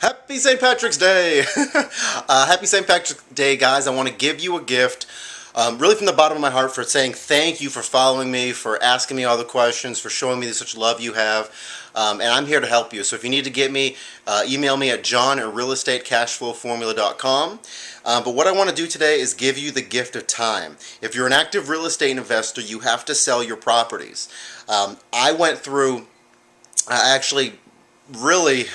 Happy St. Patrick's Day! Happy St. Patrick's Day, guys. I want to give you a gift, really from the bottom of my heart, for saying thank you for following me, for asking me all the questions, for showing me such love you have. And I'm here to help you. So if you need to get me, email me at john@realestateCashflowFormula.com. But what I want to do today is give you the gift of time. If you're an active real estate investor, you have to sell your properties. I went through, I actually really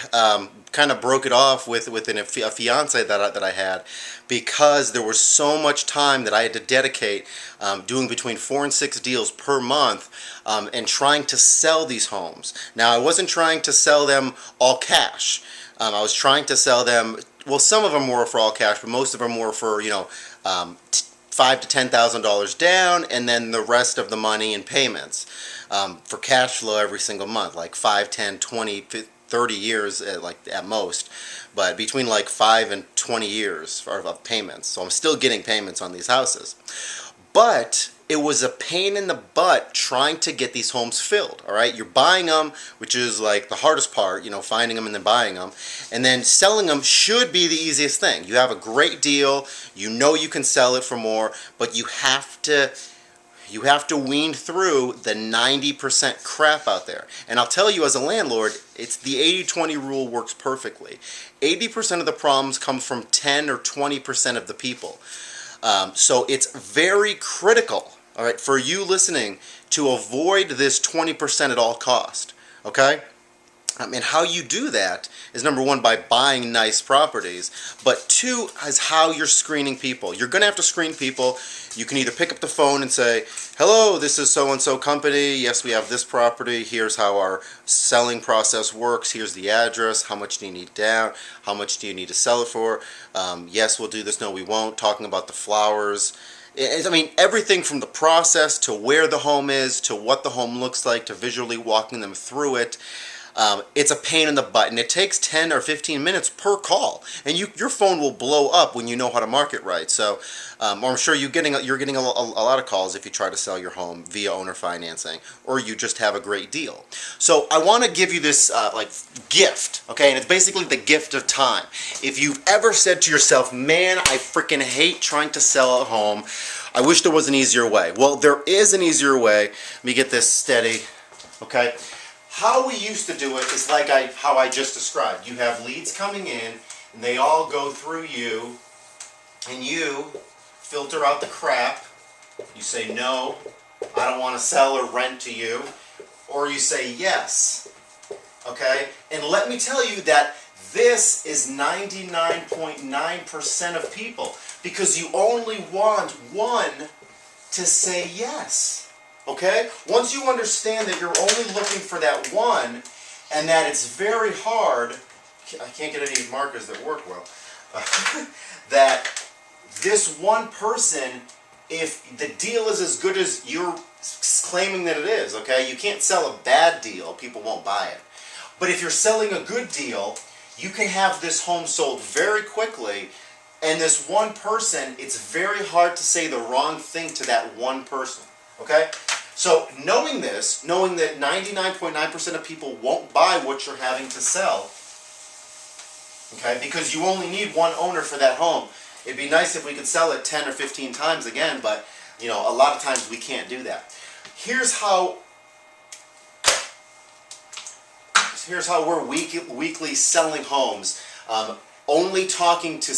kind of broke it off with a fiance that I had, because there was so much time that I had to dedicate doing between 4 and 6 deals per month, and trying to sell these homes. Now, I wasn't trying to sell them all cash. I was trying to sell them, well, some of them were for all cash, but most of them were for, $5,000 to $10,000 down, and then the rest of the money in payments, for cash flow every single month, like 5, 10, 20, 30 years at most, but between like 5 and 20 years of payments. So I'm still getting payments on these houses. But it was a pain in the butt trying to get these homes filled, all right? You're buying them, which is like the hardest part, finding them and then buying them. And then selling them should be the easiest thing. You have a great deal, you can sell it for more, but you have to wean through the 90% crap out there. And I'll tell you, as a landlord, it's the 80-20 rule works perfectly. 80% of the problems come from 10 or 20% of the people. So it's very critical, all right, for you listening to avoid this 20% at all cost, okay? And how you do that is, number one, by buying nice properties, but two is how you're screening people. You're going to have to screen people. You can either pick up the phone and say, hello, this is so-and-so company. Yes, we have this property. Here's how our selling process works. Here's the address. How much do you need down? How much do you need to sell it for? Yes, we'll do this. No, we won't. Talking about the flowers. I mean, everything from the process to where the home is, to what the home looks like, to visually walking them through it. It's a pain in the butt, and it takes 10 or 15 minutes per call, and your phone will blow up when you know how to market right. So, I'm sure you're getting a lot of calls if you try to sell your home via owner financing, or you just have a great deal. So I want to give you this gift, okay? And it's basically the gift of time. If you've ever said to yourself, man, I freaking hate trying to sell a home, I wish there was an easier way. Well, there is an easier way. Let me get this steady, okay? How we used to do it is like how I just described. You have leads coming in, and they all go through you, and you filter out the crap. You say, no, I don't want to sell or rent to you. Or you say, yes. Okay? And let me tell you that this is 99.9% of people, because you only want one to say yes. Okay? Once you understand that you're only looking for that one, and that it's very hard, I can't get any markers that work well, that this one person, if the deal is as good as you're claiming that it is, okay? You can't sell a bad deal, people won't buy it. But if you're selling a good deal, you can have this home sold very quickly, and this one person, it's very hard to say the wrong thing to that one person, okay? So knowing this, knowing that 99.9% of people won't buy what you're having to sell, okay, because you only need one owner for that home. It'd be nice if we could sell it 10 or 15 times again, but a lot of times we can't do that. Here's how we're weekly selling homes. Only talking to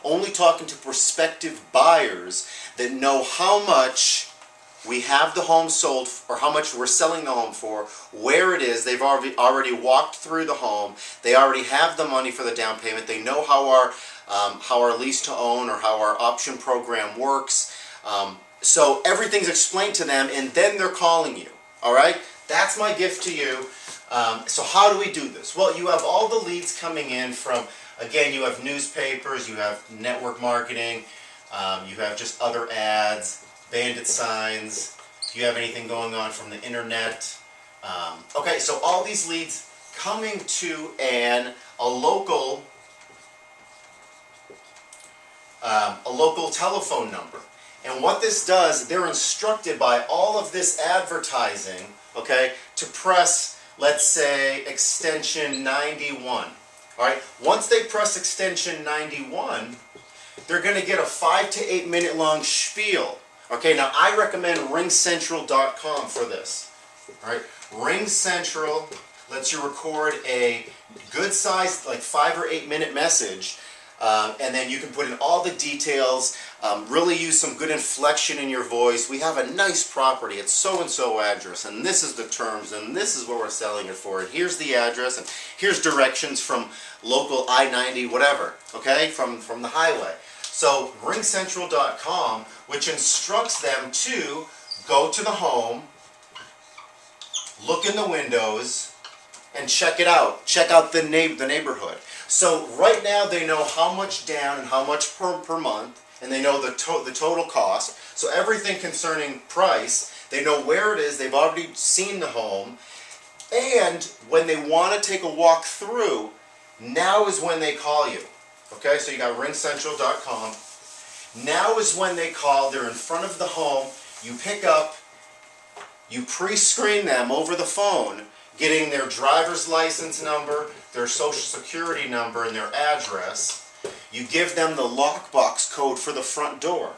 only talking to prospective buyers that know how much we have the home sold, or how much we're selling the home for, where it is. They've already walked through the home. They already have the money for the down payment. They know how our lease to own or how our option program works. So everything's explained to them, and then they're calling you. All right? That's my gift to you. So how do we do this? Well, you have all the leads coming in from, again, you have newspapers, you have network marketing, you have just other ads, bandit signs, if you have anything going on from the internet. Okay, so all these leads coming to a local telephone number. And what this does, they're instructed by all of this advertising, okay, to press, let's say, extension 91. All right. Once they press extension 91, they're going to get a 5 to 8 minute long spiel. Okay, now I recommend ringcentral.com for this. All right, RingCentral lets you record a good sized, like 5 or 8 minute message, and then you can put in all the details, really use some good inflection in your voice. We have a nice property at so-and-so address, and this is the terms, and this is what we're selling it for, and here's the address, and here's directions from local I-90, whatever, okay, from the highway. So ringcentral.com, which instructs them to go to the home, look in the windows, and check it out. Check out the neighborhood. So right now they know how much down and how much per month, and they know the total cost. So everything concerning price, they know where it is. They've already seen the home, and when they want to take a walk through, now is when they call you. Okay, so you got ringcentral.com. Now is when they call. They're in front of the home. You pick up, you pre-screen them over the phone, getting their driver's license number, their social security number, and their address. You give them the lockbox code for the front door.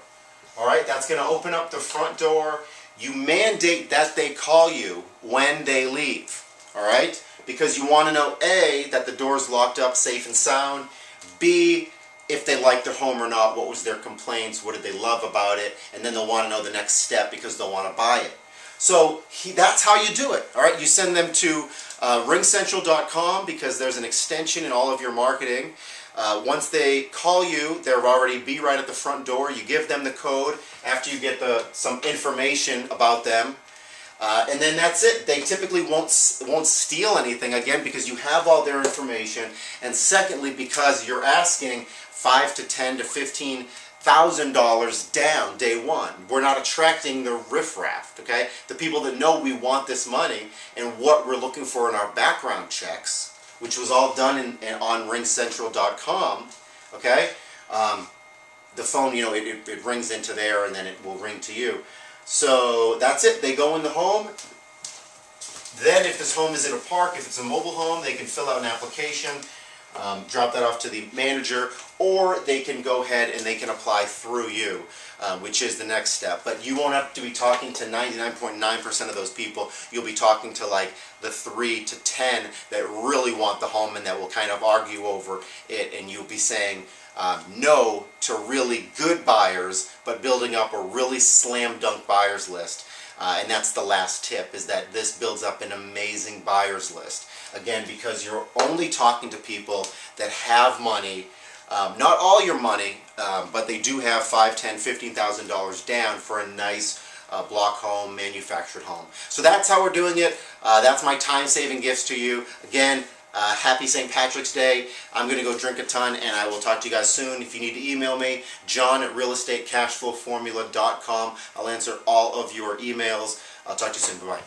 All right, that's going to open up the front door. You mandate that they call you when they leave. All right, because you want to know A, that the door's locked up, safe and sound. B, if they like their home or not, what was their complaints, what did they love about it, and then they'll want to know the next step because they'll want to buy it. So that's how you do it. All right, you send them to ringcentral.com because there's an extension in all of your marketing. Once they call you, they'll already be right at the front door. You give them the code after you get some information about them. And then that's it. They typically won't steal anything, again, because you have all their information, and secondly, because you're asking $5,000 to $10,000 to $15,000 down day one. We're not attracting the riffraff, okay? The people that know we want this money and what we're looking for in our background checks, which was all done on ringcentral.com, okay? The phone, you know, it rings into there, and then it will ring to you. So that's it. They go in the home. Then if this home is in a park, if it's a mobile home, they can fill out an application, drop that off to the manager, or they can go ahead and they can apply through you, which is the next step. But you won't have to be talking to 99.9% of those people. You'll be talking to like the 3 to 10 that really want the home and that will kind of argue over it, and you'll be saying no to really good buyers, but building up a really slam dunk buyers list. And that's the last tip, is that this builds up an amazing buyers list. Again, because you're only talking to people that have money, not all your money, but they do have $5,000, $10,000, $15,000 down for a nice block home, manufactured home. So that's how we're doing it. That's my time-saving gifts to you. Again, happy St. Patrick's Day. I'm going to go drink a ton, and I will talk to you guys soon. If you need to email me, john@realestatecashflowformula.com. I'll answer all of your emails. I'll talk to you soon. Bye-bye.